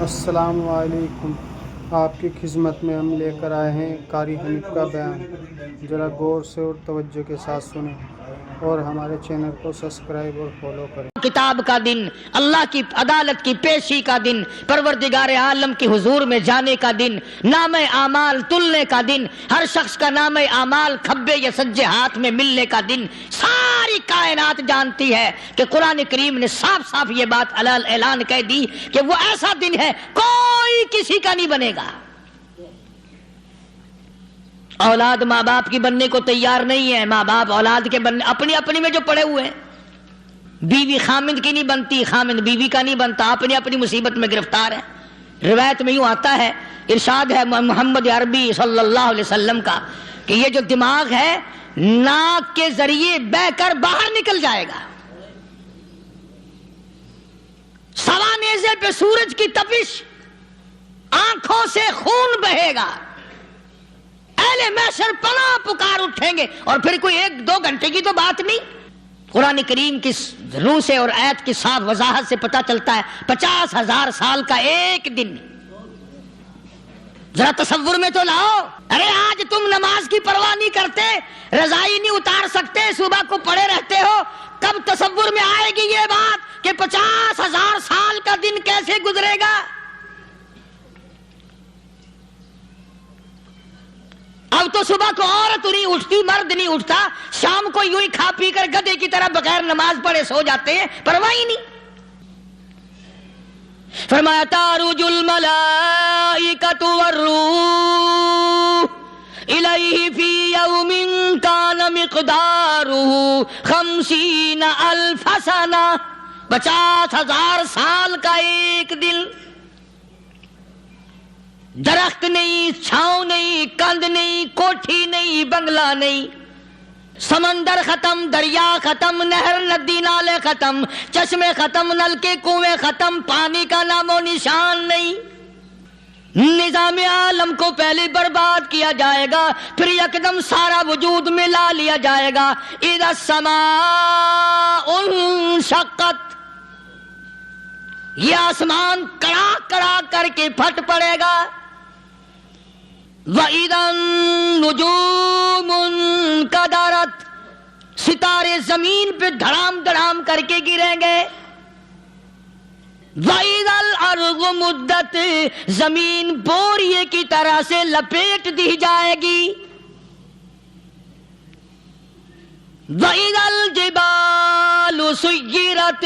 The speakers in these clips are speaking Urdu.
السلام علیکم۔ آپ کی خدمت میں ہم لے کر آئے ہیں قاری حنیف کا بیان، ذرا غور سے اور توجہ کے ساتھ سنیں اور ہمارے چینل کو سبسکرائب اور فالو کریں۔ کتاب کا دن، اللہ کی عدالت کی پیشی کا دن، پروردگار عالم کے حضور میں جانے کا دن، نام اعمال تلنے کا دن، ہر شخص کا نام اعمال کھبے یا سجے ہاتھ میں ملنے کا دن۔ ساری کائنات جانتی ہے کہ قرآن کریم نے صاف صاف یہ بات اعلان کہہ دی کہ وہ ایسا دن ہے کوئی کسی کا نہیں بنے گا۔ اولاد ماں باپ کی بننے کو تیار نہیں ہے، ماں باپ اولاد کے بننے اپنی میں جو پڑے ہوئے ہیں۔ بیوی خامند کی نہیں بنتی، خامند بیوی کا نہیں بنتا، اپنی مصیبت میں گرفتار ہے۔ روایت میں یوں آتا ہے، ارشاد ہے محمد عربی صلی اللہ علیہ وسلم کا کہ یہ جو دماغ ہے ناک کے ذریعے بہ کر باہر نکل جائے گا، سوا نیزے پہ سورج کی تپش، آنکھوں سے خون بہے گا، اہل محشر پناہ پکار اٹھیں گے، اور پھر کوئی 1-2 گھنٹے کی تو بات نہیں۔ قرآن کریم کی روح سے اور آیت کی صاف وضاحت سے پتہ چلتا ہے 50,000 سال کا ایک دن۔ ذرا تصور میں تو لاؤ، ارے آج تم نماز کی پرواہ نہیں کرتے، رضائی نہیں اتار سکتے، صبح کو پڑے رہتے ہو، کب تصور میں آئے گی یہ بات کہ 50,000 سال کا دن کیسے گزرے گا؟ اب تو صبح کو عورت نہیں اٹھتی، مرد نہیں اٹھتا، شام کو یوں ہی کھا پی کر گدھے کی طرح بغیر نماز پڑھے سو جاتے ہیں، پرواہ ہی نہیں۔ فرمایا تعرج الملائکۃ والروح الیہ فی یوم کان مقدارہ 50,000 سنہ، 50,000 سال کا ایک دن۔ درخت نہیں، چھاؤں نہیں، کند نہیں، کوٹھی نہیں، بنگلہ نہیں، سمندر ختم، دریا ختم، نہر ندی نالے ختم، چشمے ختم، نلکے کنویں ختم، پانی کا نام و نشان نہیں۔ نظام عالم کو پہلے برباد کیا جائے گا، پھر یکدم سارا وجود ملا لیا جائے گا۔ اذا السماء انشقت، یہ آسمان کڑا کڑا کر کے پھٹ پڑے گا۔ وَإِذَا النُّجُومُ انْكَدَرَتْ، ستارے زمین پہ دھڑام دھڑام کر کے گریں گے۔ وَإِذَا الْأَرْضُ مُدَّتْ، زمین بوریے کی طرح سے لپیٹ دی جائے گی۔ وَإِذَا الْجِبَالُ سُيِّرَتْ،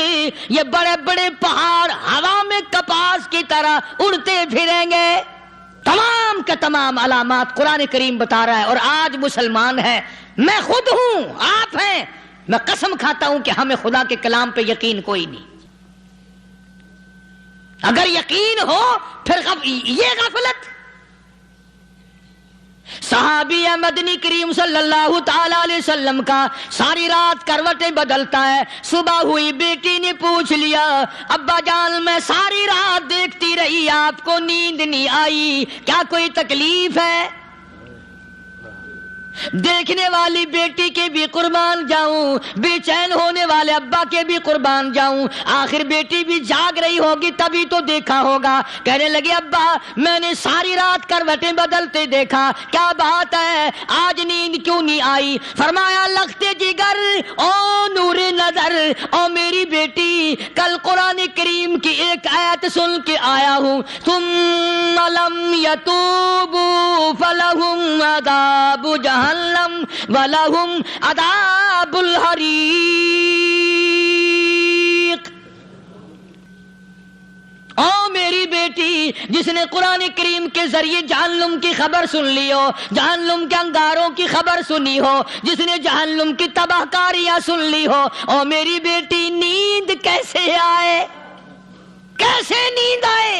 یہ بڑے بڑے پہاڑ ہوا میں کپاس کی طرح اڑتے پھریں گے۔ تمام کا تمام علامات قرآن کریم بتا رہا ہے، اور آج مسلمان ہے، میں خود ہوں، آپ ہیں، میں قسم کھاتا ہوں کہ ہمیں خدا کے کلام پہ یقین کوئی نہیں۔ اگر یقین ہو پھر یہ غفلت۔ صحابی مدنی کریم صلی اللہ تعالی علیہ وسلم کا ساری رات کروٹیں بدلتا ہے، صبح ہوئی بیٹی نے پوچھ لیا، ابا جان میں ساری رات دیکھتی رہی، آپ کو نیند نہیں آئی، کیا کوئی تکلیف ہے؟ دیکھنے والی بیٹی کے بھی قربان جاؤں، بے چین ہونے والے ابا کے بھی قربان جاؤں، آخر بیٹی بھی جاگ رہی ہوگی تبھی تو دیکھا ہوگا۔ کہنے لگے ابا میں نے ساری رات کروٹیں بدلتے دیکھا، کیا بات ہے آج نیند کیوں نہیں آئی؟ فرمایا لختے جگر او نور نظر، او میری بیٹی کل قرآن کریم کی ایک آیت سن کے آیا ہوں، ثم لم یتوبوا فلہم عذاب جہنم وَلَهُمْ عَذَابُ الْحَرِيقِ۔ او میری بیٹی جس نے قرآن کریم کے ذریعے جہنم کی خبر سن لی ہو، جہنم کے انگاروں کی خبر سنی ہو، جس نے جہنم کی تباہ کاریاں سن لی ہو، او میری بیٹی نیند کیسے آئے؟ کیسے نیند آئے؟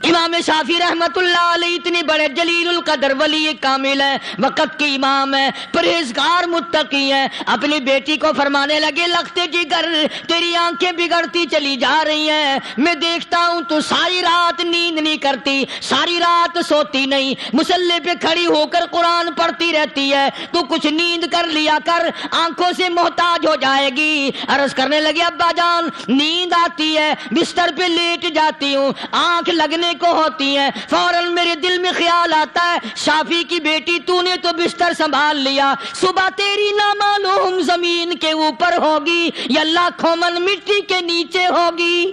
امام شافعی رحمت اللہ علیہ اتنے بڑے جلیل القدر ولی کامل ہیں، وقت کے امام ہیں، پرہیزگار متقی ہیں، اپنی بیٹی کو فرمانے لگے لگتے جگر تیری آنکھیں بگڑتی چلی جا رہی ہیں، میں دیکھتا ہوں تو ساری رات نیند نہیں کرتی، ساری رات سوتی نہیں، مصلی پہ کھڑی ہو کر قرآن پڑھتی رہتی ہے، تو کچھ نیند کر لیا کر، آنکھوں سے محتاج ہو جائے گی۔ عرض کرنے لگے ابا جان نیند آتی ہے، بستر پہ لیٹ جاتی ہوں، آنکھ لگنے کو ہوتی ہے، فوراً میرے دل میں خیال آتا ہے شافی کی بیٹی تو نے تو بستر سنبھال لیا، صبح تیری نامعلوم زمین کے اوپر ہوگی یا لاکھوں من مٹی کے نیچے ہوگی۔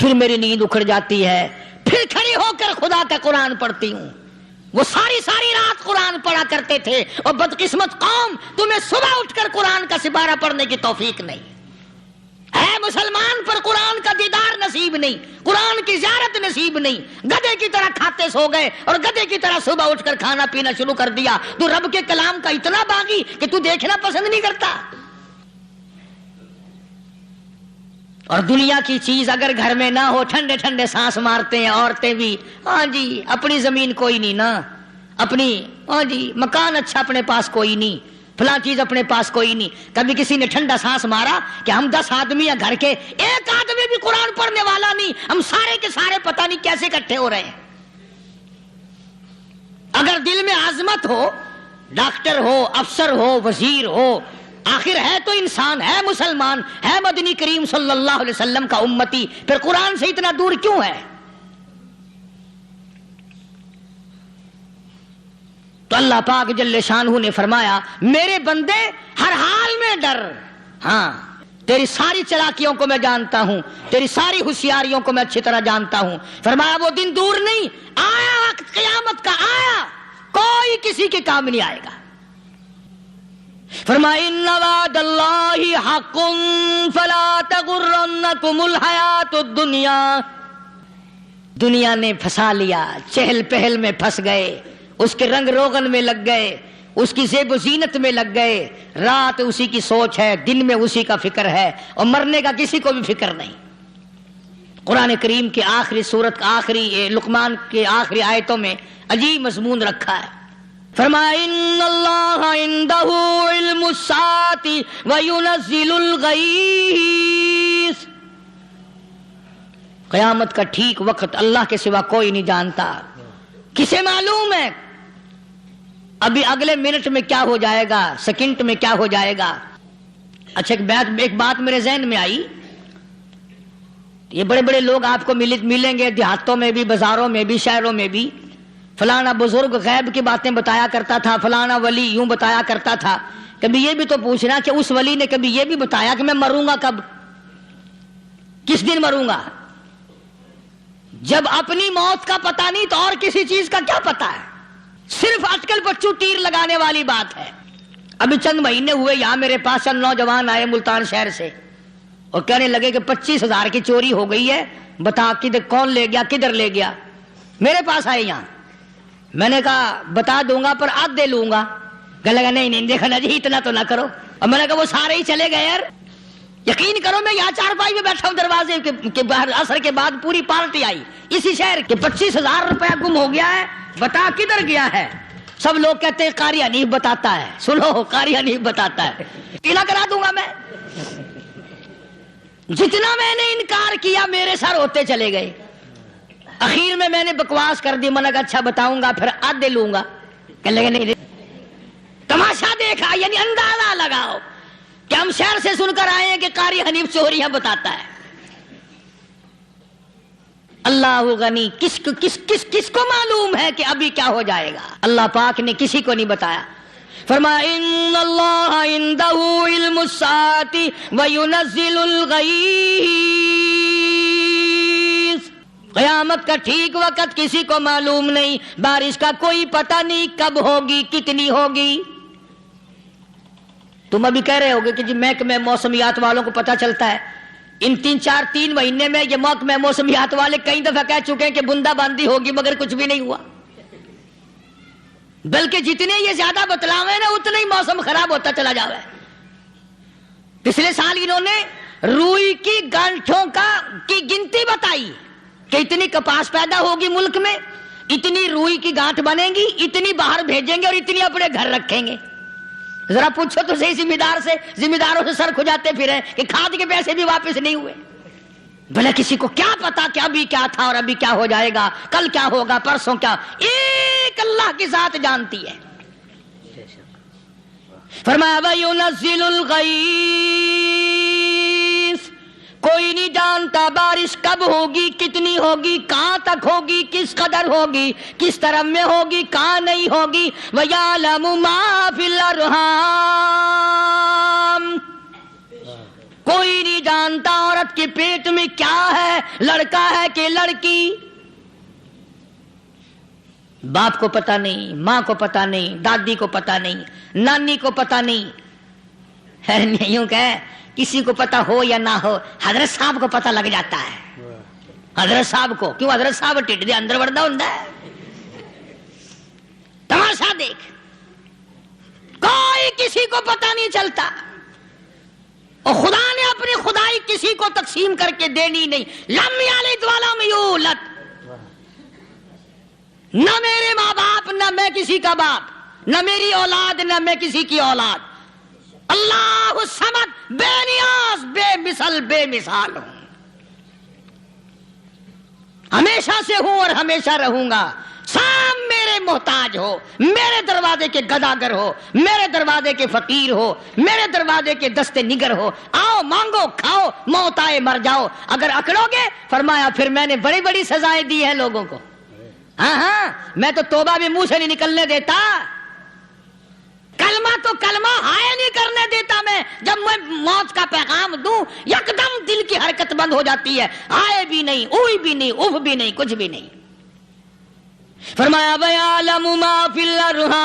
پھر میری نیند اکھڑ جاتی ہے، پھر کھڑی ہو کر خدا کا قرآن پڑھتی ہوں۔ وہ ساری رات قرآن پڑھا کرتے تھے، اور بدقسمت قوم تمہیں صبح اٹھ کر قرآن کا سپارہ پڑھنے کی توفیق نہیں ہے، مسلمان پر قرآن کا دیدار نصیب نہیں، قرآن کی زیارت نصیب نہیں، گدھے کی طرح کھاتے سو گئے اور گدھے کی طرح صبح اٹھ کر کھانا پینا شروع کر دیا۔ تو رب کے کلام کا اتنا باغی کہ تو دیکھنا پسند نہیں کرتا۔ اور دنیا کی چیز اگر گھر میں نہ ہو، ٹھنڈے ٹھنڈے سانس مارتے ہیں عورتیں بھی، ہاں جی اپنی زمین کوئی نہیں نا، اپنی ہاں جی مکان اچھا اپنے پاس کوئی نہیں، فلاں چیز اپنے پاس کوئی نہیں۔ کبھی کسی نے ٹھنڈا سانس مارا کہ ہم 10 آدمی ہیں گھر کے، ایک آدمی بھی قرآن پڑھنے والا نہیں، ہم سارے کے سارے پتہ نہیں کیسے اکٹھے ہو رہے ہیں۔ اگر دل میں عظمت ہو، ڈاکٹر ہو، افسر ہو، وزیر ہو، آخر ہے تو انسان، ہے مسلمان، ہے مدنی کریم صلی اللہ علیہ وسلم کا امتی، پھر قرآن سے اتنا دور کیوں ہے؟ تو اللہ پاک جل شانہ نے فرمایا میرے بندے ہر حال میں ڈر، ہاں تیری ساری چلاکیوں کو میں جانتا ہوں، تیری ساری ہوشیاریوں کو میں اچھی طرح جانتا ہوں۔ فرمایا وہ دن دور نہیں، آیا وقت قیامت کا، آیا، کوئی کسی کے کام نہیں آئے گا۔ فرمایا ان وعد اللہ حق فلا تغرنکم الحیات الدنیا۔ دنیا نے پھنسا لیا، چہل پہل میں پھنس گئے، اس کے رنگ روغن میں لگ گئے، اس کی زیب و زینت میں لگ گئے، رات اسی کی سوچ ہے، دن میں اسی کا فکر ہے، اور مرنے کا کسی کو بھی فکر نہیں۔ قرآن کریم کی آخری سورت آخری لقمان کے آخری آیتوں میں عجیب مضمون رکھا ہے۔ فرمایا ان اللہ عندہ علم الساعۃ وینزل الغیث۔ قیامت کا ٹھیک وقت اللہ کے سوا کوئی نہیں جانتا۔ کسے معلوم ہے ابھی اگلے منٹ میں کیا ہو جائے گا، سیکنڈ میں کیا ہو جائے گا؟ اچھا ایک بات میرے ذہن میں آئی، یہ بڑے بڑے لوگ آپ کو ملیں گے دیہاتوں میں بھی، بازاروں میں بھی، شہروں میں بھی، فلانا بزرگ غیب کی باتیں بتایا کرتا تھا، فلانا ولی یوں بتایا کرتا تھا۔ کبھی یہ بھی تو پوچھنا کہ اس ولی نے کبھی یہ بھی بتایا کہ میں مروں گا کب، کس دن مروں گا؟ جب اپنی موت کا پتہ نہیں تو اور کسی چیز کا کیا پتہ ہے؟ صرف اٹکل پچو تیر لگانے والی بات ہے۔ ابھی چند مہینے ہوئے یہاں میرے پاس چند نوجوان آئے ملتان شہر سے اور کہنے لگے کہ 25,000 کی چوری ہو گئی ہے، بتا کدھر کون لے گیا، کدھر لے گیا۔ میرے پاس آئے یہاں، میں نے کہا بتا دوں گا پر آدھے لوں گا۔ کہنے لگا نہیں دیکھنا جی اتنا تو نہ کرو۔ اور میں نے کہا وہ سارے ہی چلے گئے یار، یقین کرو میں یہاں چارپائی میں بیٹھا ہوں دروازے کے باہر، عصر کے بعد پوری پارٹی آئی اسی شہر کے، 25,000 روپیہ گم ہو گیا ہے، بتا کدھر گیا ہے؟ سب لوگ کہتے ہیں قاری حنیف بتاتا ہے، سنو قاری حنیف بتاتا ہے، کیلا کرا دوں گا میں۔ جتنا میں نے انکار کیا میرے سر ہوتے چلے گئے، اخیر میں نے بکواس کر دی، میں نے کہا اچھا بتاؤں گا پھر آدھے لوں گا۔ کہنے لگے نہیں، تماشا دیکھا یعنی اندازہ لگاؤ کہ ہم شہر سے سن کر آئے ہیں کہ قاری حنیف چوریاں بتاتا ہے۔ اللہ غنی، کس کو معلوم ہے کہ ابھی کیا ہو جائے گا؟ اللہ پاک نے کسی کو نہیں بتایا۔ فرمایا ان اللہ عندہ علم الساعۃ وینزل الغیث۔ قیامت کا ٹھیک وقت کسی کو معلوم نہیں، بارش کا کوئی پتہ نہیں کب ہوگی، کتنی ہوگی۔ تم ابھی کہہ رہے ہوگے کہ جی محکمہ موسمیات والوں کو پتہ چلتا ہے، ان 3 مہینے میں یہ محکمہ موسمیات والے کئی دفعہ کہہ چکے ہیں کہ بندہ باندی ہوگی، مگر کچھ بھی نہیں ہوا، بلکہ جتنے یہ زیادہ بتلاوے نا اتنا ہی موسم خراب ہوتا چلا جاوے۔ پچھلے سال انہوں نے روئی کی گانٹھوں کا کی گنتی بتائی کہ اتنی کپاس پیدا ہوگی ملک میں، اتنی روئی کی گانٹھ بنے گی، اتنی باہر بھیجیں گے اور اتنی اپنے گھر رکھیں گے. ذرا پوچھو تو صحیح ذمہ داروں سے سر کھجاتے پھریں کہ کھاد کے پیسے بھی واپس نہیں ہوئے. بھلا کسی کو کیا پتا کہ ابھی کیا تھا اور ابھی کیا ہو جائے گا، کل کیا ہوگا، پرسوں کیا. ایک اللہ کی ذات جانتی ہے. فرمایا وَيُنَزِّلُ الْغَيْثَ، کوئی نہیں جانتا بارش کب ہوگی، کتنی ہوگی، کہاں تک ہوگی، کس قدر ہوگی، کس طرف میں ہوگی، کہاں نہیں ہوگی. وَيَعْلَمُ مَا فِي الْأَرْحَامِ، کوئی نہیں جانتا عورت کے پیٹ میں کیا ہے، لڑکا ہے کہ لڑکی. باپ کو پتا نہیں، ماں کو پتا نہیں، دادی کو پتا نہیں، نانی کو پتا نہیں. یوں کہ کسی کو پتا ہو یا نہ ہو، حضرت صاحب کو پتا لگ جاتا ہے. حضرت صاحب کو کیوں؟ حضرت صاحب ٹھڈ دے اندر وڑدا ہوندا ہے. تماشا دیکھ، کوئی کسی کو پتا نہیں چلتا. اور خدا نے اپنی خدائی کسی کو تقسیم کر کے دینی نہیں. لم یلد ولم یولد، نہ میرے ماں باپ، نہ میں کسی کا باپ، نہ میری اولاد، نہ میں کسی کی اولاد. اللہ الصمد، بے نیاز، بے مثل، بے مثال ہوں. ہمیشہ سے ہوں اور ہمیشہ رہوں گا. سب میرے محتاج ہو، میرے دروازے کے گداگر ہو، میرے دروازے کے فقیر ہو، میرے دروازے کے دستے نگر ہو. آؤ مانگو کھاؤ، موت آئے مر جاؤ. اگر اکڑو گے، فرمایا پھر میں نے بڑی بڑی سزائیں دی ہیں لوگوں کو. ہاں میں تو توبہ بھی منہ سے نہیں نکلنے دیتا. کلمہ تو کلمہ ہائے نہیں کرنے دیتا میں. جب میں موت کا پیغام دوں، یکدم دل کی حرکت بند ہو جاتی ہے. ہائے بھی نہیں، اوئی بھی نہیں، اف بھی نہیں، کچھ بھی نہیں. فرمایا وَيَعْلَمُ مَا فِي الْأَرْحَامِ،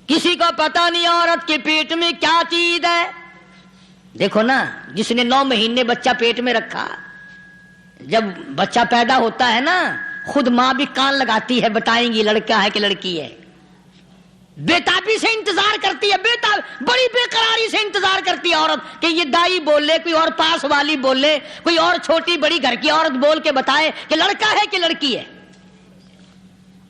کسی کو پتا نہیں عورت کے پیٹ میں کیا چیز ہے. دیکھو نا، جس نے 9 مہینے بچہ پیٹ میں رکھا، جب بچہ پیدا ہوتا ہے نا، خود ماں بھی کان لگاتی ہے، بتائیں گی لڑکا ہے کہ لڑکی ہے. بےتابی سے انتظار کرتی ہے، بڑی بے قراری سے انتظار کرتی ہے عورت کہ یہ دائی بول لے، کوئی اور پاس والی بول لے، کوئی اور چھوٹی بڑی گھر کی عورت بول کے بتائے کہ لڑکا ہے کہ لڑکی ہے.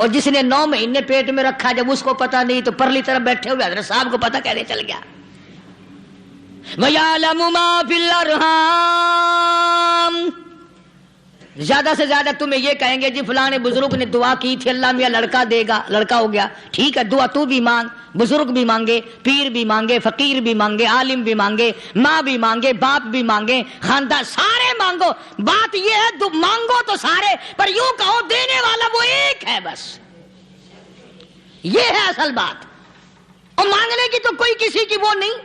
اور جس نے 9 مہینے پیٹ میں رکھا، جب اس کو پتا نہیں تو پرلی طرف بیٹھے ہوئے حضرت صاحب کو پتا کیسے چل گیا. وَيَعْلَمُ مَا فِي الْأَرْحَامِ، زیادہ سے زیادہ تمہیں یہ کہیں گے جی فلاں بزرگ نے دعا کی تھی، اللہ میاں لڑکا دے گا، لڑکا ہو گیا. ٹھیک ہے، دعا تو بھی مانگ، بزرگ بھی مانگے، پیر بھی مانگے، فقیر بھی مانگے، عالم بھی مانگے، ماں بھی مانگے، باپ بھی مانگے، خاندان سارے مانگو. بات یہ ہے مانگو تو سارے، پر یوں کہو دینے والا وہ ایک ہے بس. یہ ہے اصل بات. اور مانگنے کی تو کوئی کسی کی وہ نہیں.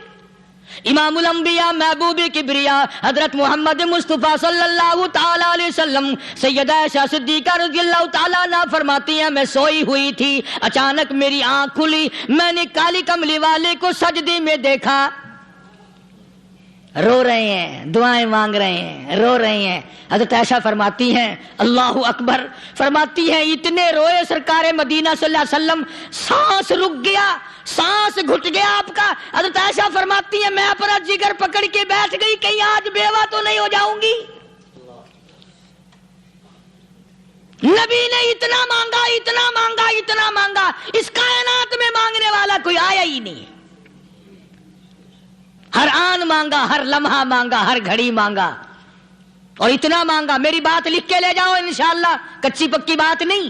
امام الانبیاء محبوب کبریا حضرت محمد مصطفیٰ صلی اللہ تعالی علیہ وسلم سیدہ عائشہ صدیقہ رضی اللہ تعالیٰ عنہ فرماتی ہیں میں سوئی ہوئی تھی، اچانک میری آنکھ کھلی، میں نے کالی کملی والے کو سجدے میں دیکھا. رو رہے ہیں، دعائیں مانگ رہے ہیں، رو رہے ہیں. حضرت عائشہ فرماتی ہیں اللہ اکبر، فرماتی ہیں اتنے روئے سرکار مدینہ صلی اللہ علیہ وسلم، سانس رک گیا، سانس گھٹ گیا آپ کا. حضرت عائشہ فرماتی ہیں میں اپنا جگر پکڑ کے بیٹھ گئی، کہیں آج بیوہ تو نہیں ہو جاؤں گی. نبی نے اتنا مانگا، اتنا مانگا، اتنا مانگا، اس کائنات میں مانگنے والا کوئی آیا ہی نہیں. ہر آن مانگا، ہر لمحہ مانگا، ہر گھڑی مانگا، اور اتنا مانگا. میری بات لکھ کے لے جاؤ انشاءاللہ، کچی پکی بات نہیں.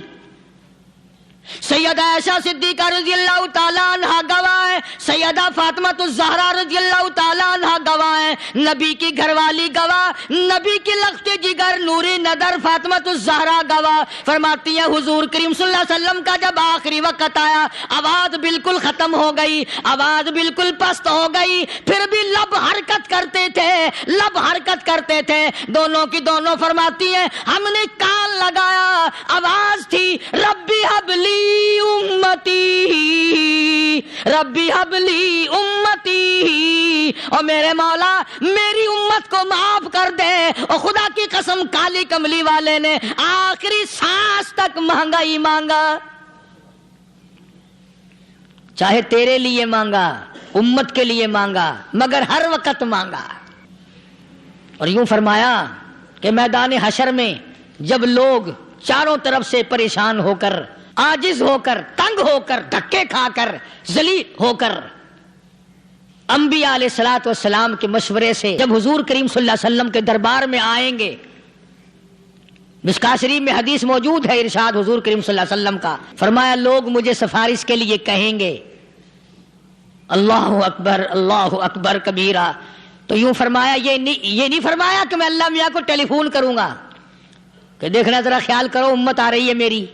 سیدہ عائشہ صدیقہ رضی اللہ تعالیٰ عنہ گواہ ہے، سیدہ فاطمہ الزہرا رضی اللہ تعالیٰ عنہ گواہ ہے، نبی کی گھر والی گواہ، نبی کی لخت جگر نور نظر فاطمہ الزہرا گواہ. فرماتی ہیں حضور کریم صلی اللہ علیہ وسلم کا جب آخری وقت آیا، آواز بالکل ختم ہو گئی، آواز بالکل پست ہو گئی، پھر بھی لب حرکت کرتے تھے، لب حرکت کرتے تھے، دونوں کی دونوں. فرماتی ہیں ہم نے کان لگایا، آواز تھی ربی حبلی امتی، ربی حبلی امتی، اور میرے مولا میری امت کو معاف کر دے. اور خدا کی قسم کالی کملی والے نے آخری سانس تک مانگا ہی مانگا. چاہے تیرے لیے مانگا، امت کے لیے مانگا، مگر ہر وقت مانگا. اور یوں فرمایا کہ میدان حشر میں جب لوگ چاروں طرف سے پریشان ہو کر، عاجز ہو کر، تنگ ہو کر، دھکے کھا کر، ذلیل ہو کر انبیاء علیہ الصلوۃ والسلام کے مشورے سے جب حضور کریم صلی اللہ علیہ وسلم کے دربار میں آئیں گے، مشکوٰۃ شریف میں حدیث موجود ہے، ارشاد حضور کریم صلی اللہ علیہ وسلم کا، فرمایا لوگ مجھے سفارش کے لیے کہیں گے اللہ اکبر کبیرہ، تو یوں فرمایا یہ نہیں فرمایا کہ میں اللہ میاں کو ٹیلی فون کروں گا کہ دیکھنا ذرا خیال کرو امت آ رہی ہے میری،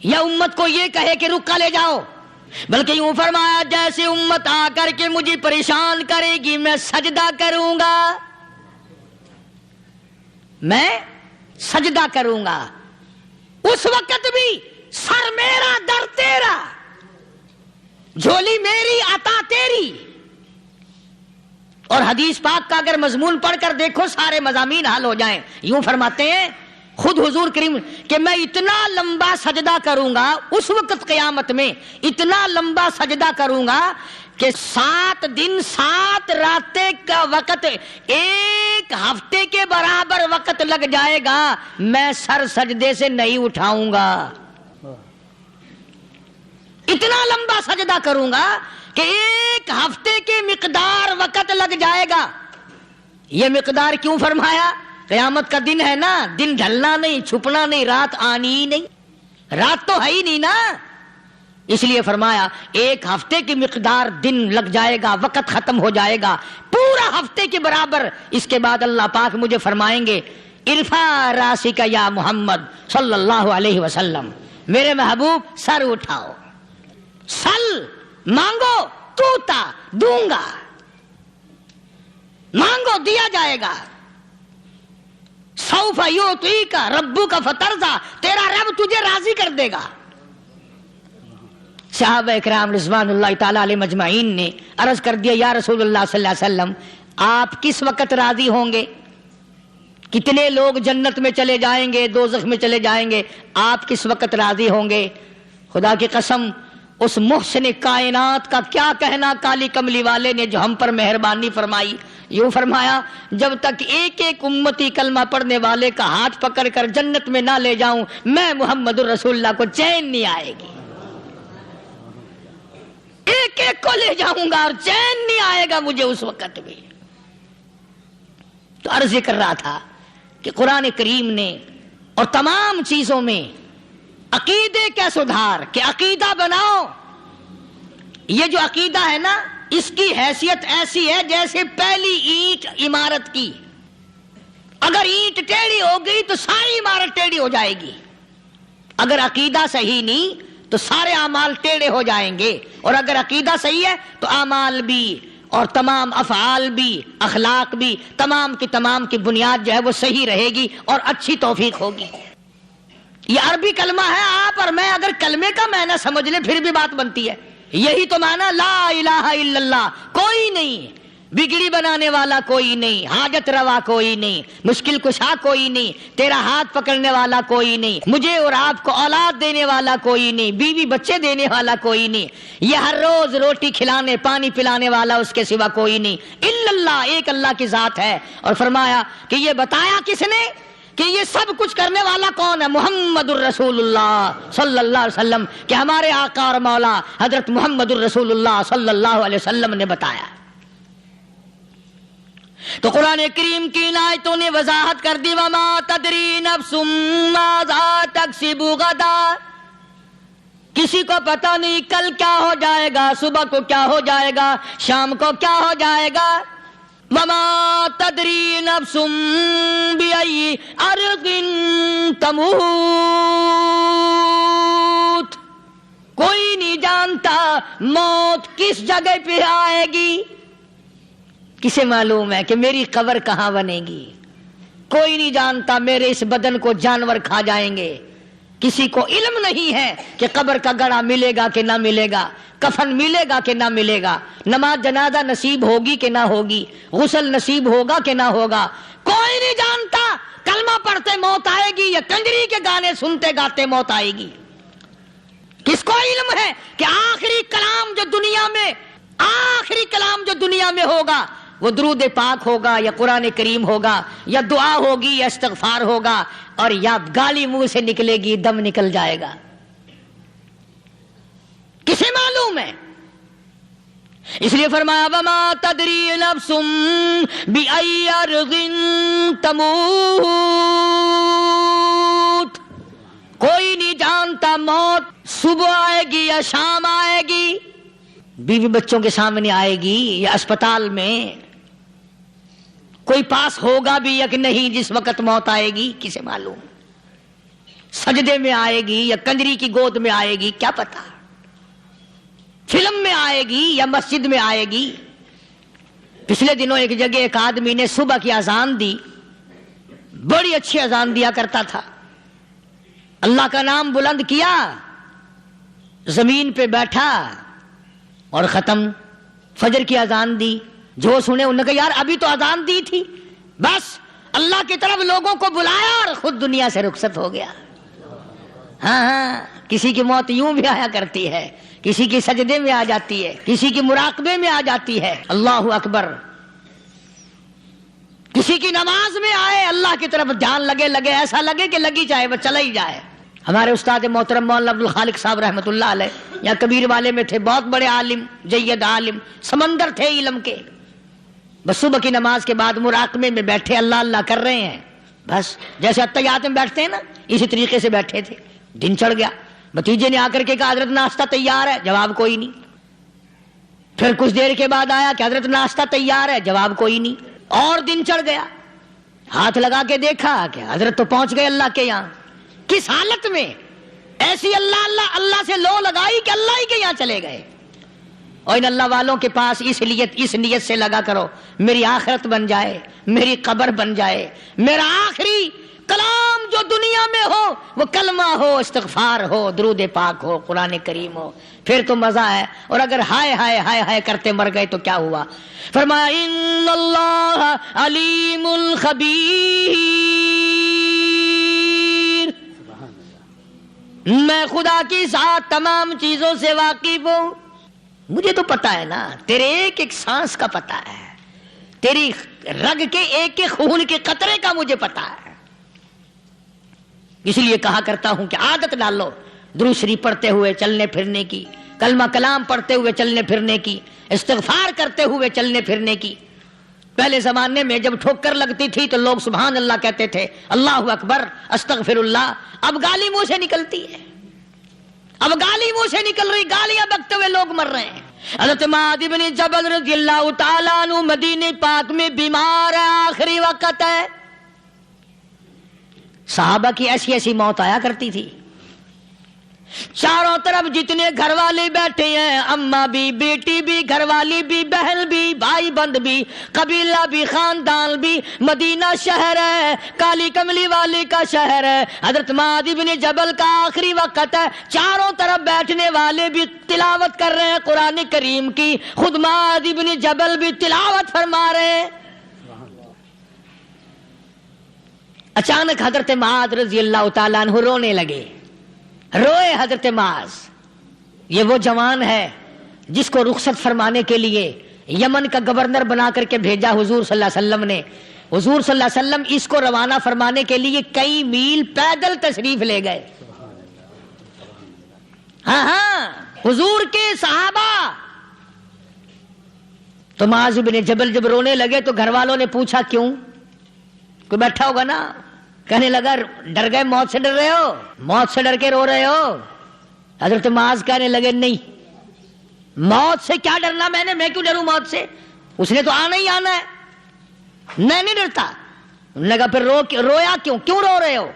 یا امت کو یہ کہے کہ رکا لے جاؤ، بلکہ یوں فرمایا جیسے امت آ کر کے مجھے پریشان کرے گی میں سجدہ کروں گا، میں سجدہ کروں گا، اس وقت بھی سر میرا در تیرا، جھولی میری عطا تیری۔ اور حدیث پاک کا اگر مضمون پڑھ کر دیکھو سارے مضامین حل ہو جائیں۔ یوں فرماتے ہیں خود حضور کریم کہ میں اتنا لمبا سجدہ کروں گا اس وقت قیامت میں، اتنا لمبا سجدہ کروں گا کہ 7 دن 7 راتیں کا وقت 1 ہفتے کے برابر وقت لگ جائے گا، میں سر سجدے سے نہیں اٹھاؤں گا، اتنا لمبا سجدہ کروں گا کہ 1 ہفتے کے مقدار وقت لگ جائے گا۔ یہ مقدار کیوں فرمایا؟ قیامت کا دن ہے نا، دن ڈھلنا نہیں، چھپنا نہیں، رات آنی ہی نہیں، رات تو ہے ہی نہیں نا، اس لیے فرمایا 1 ہفتے کی مقدار دن لگ جائے گا، وقت ختم ہو جائے گا پورا ہفتے کے برابر۔ اس کے بعد اللہ پاک مجھے فرمائیں گے ارفع راسک یا محمد صلی اللہ علیہ وسلم، میرے محبوب سر اٹھاؤ، سل مانگو توتا دوں گا، مانگو دیا جائے گا، سوف یعطیک ربک فترضی، تیرا رب تجھے راضی کر دے گا۔ صحابہ اکرام رضوان اللہ تعالی علیہ مجمعین نے عرض کر دیا یا رسول اللہ صلی اللہ علیہ وسلم آپ کس وقت راضی ہوں گے؟ کتنے لوگ جنت میں چلے جائیں گے، دوزخ میں چلے جائیں گے، آپ کس وقت راضی ہوں گے؟ خدا کی قسم اس محسن کائنات کا کیا کہنا کالی کملی والے نے جو ہم پر مہربانی فرمائی۔ یوں فرمایا جب تک ایک ایک امتی کلمہ پڑھنے والے کا ہاتھ پکڑ کر جنت میں نہ لے جاؤں میں محمد الرسول اللہ کو چین نہیں آئے گی، ایک ایک کو لے جاؤں گا اور چین نہیں آئے گا مجھے اس وقت بھی۔ تو عرض کر رہا تھا کہ قرآن کریم نے اور تمام چیزوں میں عقیدے کا سدھار کہ عقیدہ بناؤ، یہ جو عقیدہ ہے نا اس کی حیثیت ایسی ہے جیسے پہلی اینٹ عمارت کی، اگر اینٹ ٹیڑھی ہو گئی تو ساری عمارت ٹیڑھی ہو جائے گی، اگر عقیدہ صحیح نہیں تو سارے اعمال ٹیڑھے ہو جائیں گے، اور اگر عقیدہ صحیح ہے تو اعمال بھی اور تمام افعال بھی اخلاق بھی تمام کی بنیاد جو ہے وہ صحیح رہے گی اور اچھی توفیق ہوگی۔ یہ عربی کلمہ ہے، آپ اور میں اگر کلمے کا معنی سمجھ لیں پھر بھی بات بنتی ہے، یہی تو معنی لا الہ الا اللہ، کوئی نہیں بگڑی بنانے والا، کوئی نہیں حاجت روا، کوئی نہیں مشکل کشا، کوئی نہیں تیرا ہاتھ پکڑنے والا، کوئی نہیں مجھے اور آپ کو اولاد دینے والا، کوئی نہیں بیوی بچے دینے والا، کوئی نہیں یہ ہر روز روٹی کھلانے پانی پلانے والا اس کے سوا کوئی نہیں، الا اللہ، ایک اللہ کی ذات ہے۔ اور فرمایا کہ یہ بتایا کس نے کہ یہ سب کچھ کرنے والا کون ہے؟ محمد الرسول اللہ صلی اللہ علیہ وسلم، کہ ہمارے آقا اور مولا حضرت محمد الرسول اللہ صلی اللہ علیہ وسلم نے بتایا۔ تو قرآن کریم کی آیتوں نے وضاحت کر دی وما تدری نفس ماذا تکسب غدا، کسی کو پتہ نہیں کل کیا ہو جائے گا، صبح کو کیا ہو جائے گا، شام کو کیا ہو جائے گا۔ وما تدری نفس بأي أرض تموت، کوئی نہیں جانتا موت کس جگہ پہ آئے گی، کسے معلوم ہے کہ میری قبر کہاں بنے گی؟ کوئی نہیں جانتا میرے اس بدن کو جانور کھا جائیں گے، کسی کو علم نہیں ہے کہ قبر کا گڑھا ملے گا کہ نہ ملے گا، کفن ملے گا کہ نہ ملے گا، نماز جنازہ نصیب ہوگی کہ نہ ہوگی، غسل نصیب ہوگا کہ نہ ہوگا، کوئی نہیں جانتا۔ کلمہ پڑھتے موت آئے گی یا کنجری کے گانے سنتے گاتے موت آئے گی؟ کس کو علم ہے کہ آخری کلام جو دنیا میں ہوگا وہ درود پاک ہوگا یا قرآن کریم ہوگا یا دعا ہوگی یا استغفار ہوگا اور یا گالی منہ سے نکلے گی، دم نکل جائے گا. کسے معلوم ہے؟ اس لیے فرمایا وما تدری نفس بأی ارض تموت، کوئی نہیں جانتا موت صبح آئے گی یا شام آئے گی، بیوی بچوں کے سامنے آئے گی یا اسپتال میں، کوئی پاس ہوگا بھی یا کہ نہیں جس وقت موت آئے گی کسے معلوم، سجدے میں آئے گی یا کنجری کی گود میں آئے گی کیا پتا، فلم میں آئے گی یا مسجد میں آئے گی. پچھلے دنوں ایک جگہ ایک آدمی نے صبح کی اذان دی، بڑی اچھی اذان دیا کرتا تھا، اللہ کا نام بلند کیا، زمین پہ بیٹھا اور ختم. فجر کی اذان دی، جو سنے انہوں نے کہا یار ابھی تو اذان دی تھی، بس اللہ کی طرف لوگوں کو بلایا اور خود دنیا سے رخصت ہو گیا. ہاں کسی کی موت یوں بھی آیا کرتی ہے، کسی کی سجدے میں آ جاتی ہے، کسی کی مراقبے میں آ جاتی ہے، اللہ اکبر، کسی کی نماز میں آئے، اللہ کی طرف دھیان لگے ایسا لگے کہ لگی جائے وہ چلا ہی جائے. ہمارے استاد محترم مولانا عبد الخالق صاحب رحمۃ اللہ علیہ یا کبیر والے میں تھے، بہت بڑے عالم، جید عالم، سمندر تھے علم کے. بس صبح کی نماز کے بعد مراقبے میں بیٹھے اللہ اللہ کر رہے ہیں، بس جیسے اتحیات میں بیٹھتے ہیں نا اسی طریقے سے بیٹھے تھے. دن چڑھ گیا، بھتیجے نے آ کر کے کہا حضرت ناشتہ تیار ہے، جواب کوئی نہیں. پھر کچھ دیر کے بعد آیا کہ حضرت ناشتہ تیار ہے، جواب کوئی نہیں. اور دن چڑھ گیا، ہاتھ لگا کے دیکھا کہ حضرت تو پہنچ گئے اللہ کے یہاں. کس حالت میں؟ ایسی اللہ اللہ اللہ سے لو لگائی کہ اللہ ہی کے یہاں چلے گئے. اور ان اللہ والوں کے پاس اس نیت سے لگا کرو میری آخرت بن جائے، میری قبر بن جائے، میرا آخری کلام جو دنیا میں ہو وہ کلمہ ہو، استغفار ہو، درود پاک ہو، قرآن کریم ہو، پھر تو مزہ ہے. اور اگر ہائے ہائے ہائے ہائے کرتے مر گئے تو کیا ہوا؟ فرمایا ان اللہ علیم خبیر، میں خدا کی ذات تمام چیزوں سے واقف ہوں. مجھے تو پتا ہے نا، تیرے ایک ایک سانس کا پتا ہے، تیری رگ کے ایک ایک خون کے قطرے کا مجھے پتا ہے. اس لیے کہا کرتا ہوں کہ عادت ڈال لو درود شریف پڑھتے ہوئے چلنے پھرنے کی، کلمہ کلام پڑھتے ہوئے چلنے پھرنے کی، استغفار کرتے ہوئے چلنے پھرنے کی. پہلے زمانے میں جب ٹھوکر لگتی تھی تو لوگ سبحان اللہ کہتے تھے، اللہ اکبر، استغفر اللہ. اب گالی منہ سے نکلتی ہے، اب گالی منہ سے نکل رہی، گالیاں بکتے ہوئے لوگ مر رہے ہیں. حضرت معاذ بن جبل رضی اللہ تعالیٰ عنہ مدینے پاک میں بیمار ہے، آخری وقت ہے. صحابہ کی ایسی ایسی موت آیا کرتی تھی. چاروں طرف جتنے گھر والے بیٹھے ہیں، اماں بھی، بیٹی بھی، گھر والی بھی، بہن بھی، بھائی بند بھی، قبیلہ بھی، خاندان بھی. مدینہ شہر ہے، کالی کملی والے کا شہر ہے. حضرت معاذ بن جبل کا آخری وقت ہے. چاروں طرف بیٹھنے والے بھی تلاوت کر رہے ہیں قرآن کریم کی، خود معاذ بن جبل بھی تلاوت فرما رہے ہیں. اچانک حضرت معاذ رضی اللہ تعالیٰ عنہ رونے لگے. روئے حضرت معاذ. یہ وہ جوان ہے جس کو رخصت فرمانے کے لیے یمن کا گورنر بنا کر کے بھیجا حضور صلی اللہ علیہ وسلم نے. حضور صلی اللہ علیہ وسلم اس کو روانہ فرمانے کے لیے کئی میل پیدل تشریف لے گئے. ہاں حضور کے صحابہ. تو معاذ بن جبل جب رونے لگے تو گھر والوں نے پوچھا کیوں؟ کوئی بیٹھا ہوگا نا. کہنے لگا ڈر گئے، موت سے ڈر رہے ہو، موت سے ڈر کے رو رہے ہو. حضرت معاذ کہنے لگے نہیں، موت سے کیا ڈرنا، میں کیوں ڈروں موت سے، اس نے تو آنا ہی آنا ہے، میں نہیں ڈرتا. انہوں نے کہا پھر رویا کیوں رو رہے ہو؟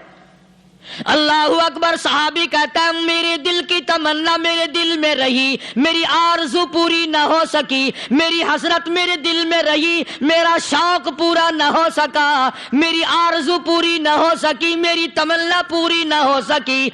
اللہ اکبر. صحابی کہتا ہے میرے دل کی تمنا میرے دل میں رہی، میری آرزو پوری نہ ہو سکی، میری حسرت میرے دل میں رہی، میرا شوق پورا نہ ہو سکا، میری آرزو پوری نہ ہو سکی، میری تمنا پوری نہ ہو سکی.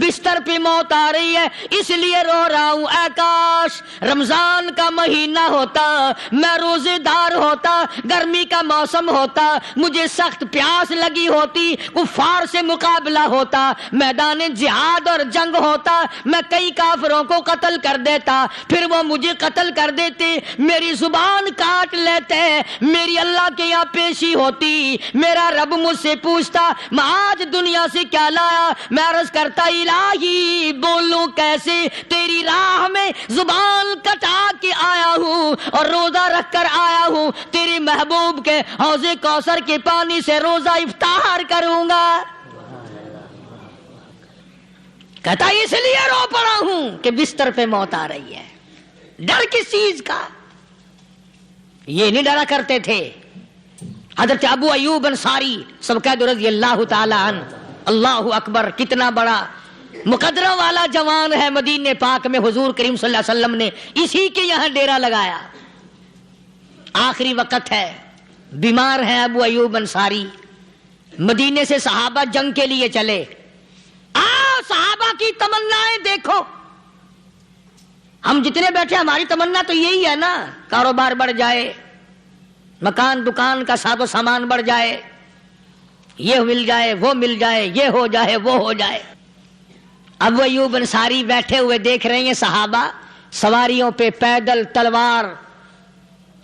بستر پہ موت آ رہی ہے اس لیے رو رہا ہوں. اے کاش رمضان کا مہینہ ہوتا، میں روزے دار ہوتا، گرمی کا موسم ہوتا، مجھے سخت پیاس لگی ہوتی، کفار سے مقابلہ ہوتا, میدان جہاد اور جنگ ہوتا, میں کئی کافروں کو قتل کر دیتا, پھر وہ مجھے قتل کر دیتے, میری زبان کاٹ لیتے, میری اللہ کے یہاں پیشی ہوتی, میرا رب مجھ سے پوچھتا میں آج دنیا سے کیا لایا, میں عرض کرتا الہی بولوں کیسے, تیری راہ میں زبان کٹا کے آیا ہوں اور روزہ رکھ کر آیا ہوں, تیرے محبوب کے حوض کوثر کے پانی سے روزہ افطار کروں گا. کہتا اس لیے رو پڑا ہوں کہ بستر پہ موت آ رہی ہے. ڈر کس چیز کا؟ یہ نہیں ڈرا کرتے تھے. حضرت ابو ایوب انصاری سب کہہ دو رضی اللہ تعالی عنہ. اللہ اکبر, کتنا بڑا مقدرہ والا جوان ہے. مدینے پاک میں حضور کریم صلی اللہ علیہ وسلم نے اسی کے یہاں ڈیرا لگایا. آخری وقت ہے, بیمار ہے ابو ایوب انصاری. مدینے سے صحابہ جنگ کے لیے چلے. آؤ صحابہ کی تمنائیں دیکھو. ہم جتنے بیٹھے ہماری تمنا تو یہی ہے نا, کاروبار بڑھ جائے, مکان دکان کا ساز و سامان بڑھ جائے, یہ مل جائے وہ مل جائے, یہ ہو جائے وہ ہو جائے. ابو ایوب انصاری بیٹھے ہوئے دیکھ رہے ہیں صحابہ سواریوں پہ پیدل, تلوار,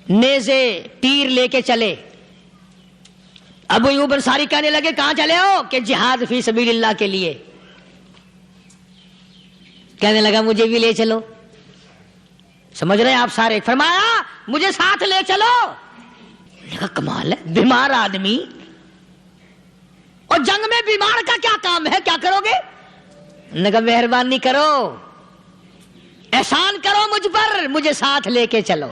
نیزے, تیر لے کے چلے. ابو ایوب انصاری کہنے لگے کہاں چلے ہو؟ کہ جہاد فی سبیل اللہ کے لیے. کہنے لگا مجھے بھی لے چلو. سمجھ رہے ہیں آپ سارے؟ فرمایا مجھے ساتھ لے چلو. کہا کمال ہے, بیمار آدمی اور جنگ میں بیمار کا کیا کام ہے, کیا کرو گے؟ نے کہا مہربانی کرو, احسان کرو مجھ پر, مجھے ساتھ لے کے چلو.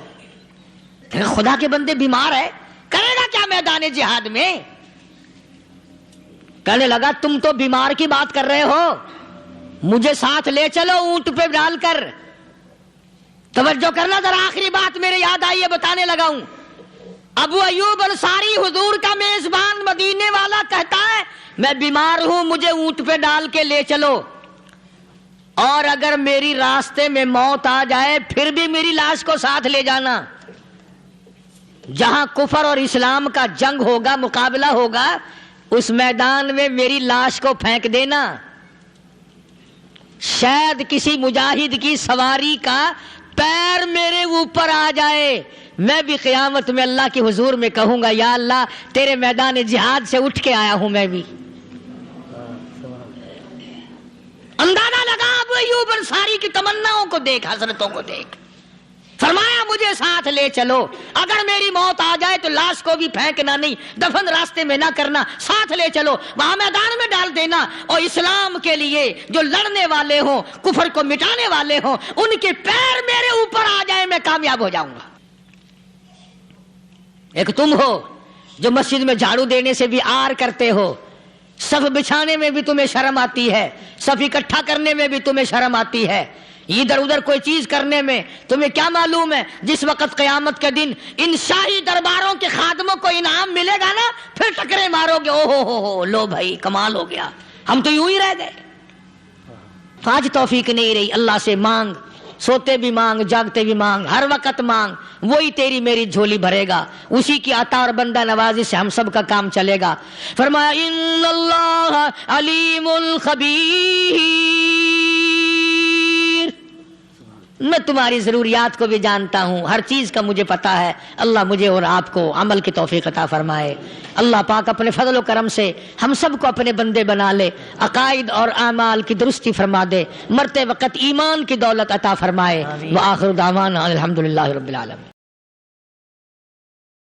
خدا کے بندے بیمار ہے, کرے گا کیا میدان جہاد میں؟ کہنے لگا تم تو بیمار کی بات کر رہے ہو, مجھے ساتھ لے چلو اونٹ پہ ڈال کر. توجہ کرنا ذرا, آخری بات میرے یاد آئی ہے, بتانے لگا ہوں. ابو ایوب انصاری حضور کا میزبان مدینے والا کہتا ہے میں بیمار ہوں, مجھے اونٹ پہ ڈال کے لے چلو, اور اگر میری راستے میں موت آ جائے پھر بھی میری لاش کو ساتھ لے جانا. جہاں کفر اور اسلام کا جنگ ہوگا, مقابلہ ہوگا, اس میدان میں میری لاش کو پھینک دینا. شاید کسی مجاہد کی سواری کا پیر میرے اوپر آ جائے, میں بھی قیامت میں اللہ کے حضور میں کہوں گا یا اللہ تیرے میدان جہاد سے اٹھ کے آیا ہوں میں بھی. اندازہ لگا ابو ایوب انصاری کی تمناؤں کو دیکھ, حضرتوں کو دیکھ. فرمایا مجھے ساتھ لے چلو, اگر میری موت آ جائے تو لاش کو بھی پھینکنا نہیں, دفن راستے میں نہ کرنا, ساتھ لے چلو, وہاں میدان میں ڈال دینا, اور اسلام کے لیے جو لڑنے والے ہوں, کفر کو مٹانے والے ہوں, ان کے پیر میرے اوپر آ جائے میں کامیاب ہو جاؤں گا. ایک تم ہو جو مسجد میں جھاڑو دینے سے بھی آر کرتے ہو, صف بچھانے میں بھی تمہیں شرم آتی ہے, صف اکٹھا کرنے میں بھی تمہیں شرم آتی ہے, ادھر ادھر کوئی چیز کرنے میں تمہیں کیا معلوم ہے جس وقت قیامت کے دن ان شاہی درباروں کے خادموں کو انعام ملے گا نا, پھر ٹکرے مارو گے, او ہو لو بھائی کمال ہو گیا, ہم تو یوں ہی رہ گئے. آج توفیق نہیں رہی. اللہ سے مانگ, سوتے بھی مانگ, جاگتے بھی مانگ, ہر وقت مانگ, وہی تیری میری جھولی بھرے گا. اسی کی عطا اور بندہ نوازی سے ہم سب کا کام چلے گا. فرمایا ان اللہ علیم خبیر, میں تمہاری ضروریات کو بھی جانتا ہوں, ہر چیز کا مجھے پتا ہے. اللہ مجھے اور آپ کو عمل کی توفیق عطا فرمائے. اللہ پاک اپنے فضل و کرم سے ہم سب کو اپنے بندے بنا لے, عقائد اور اعمال کی درستی فرما دے, مرتے وقت ایمان کی دولت عطا فرمائے. وآخر دعوانا الحمدللہ رب العالمین.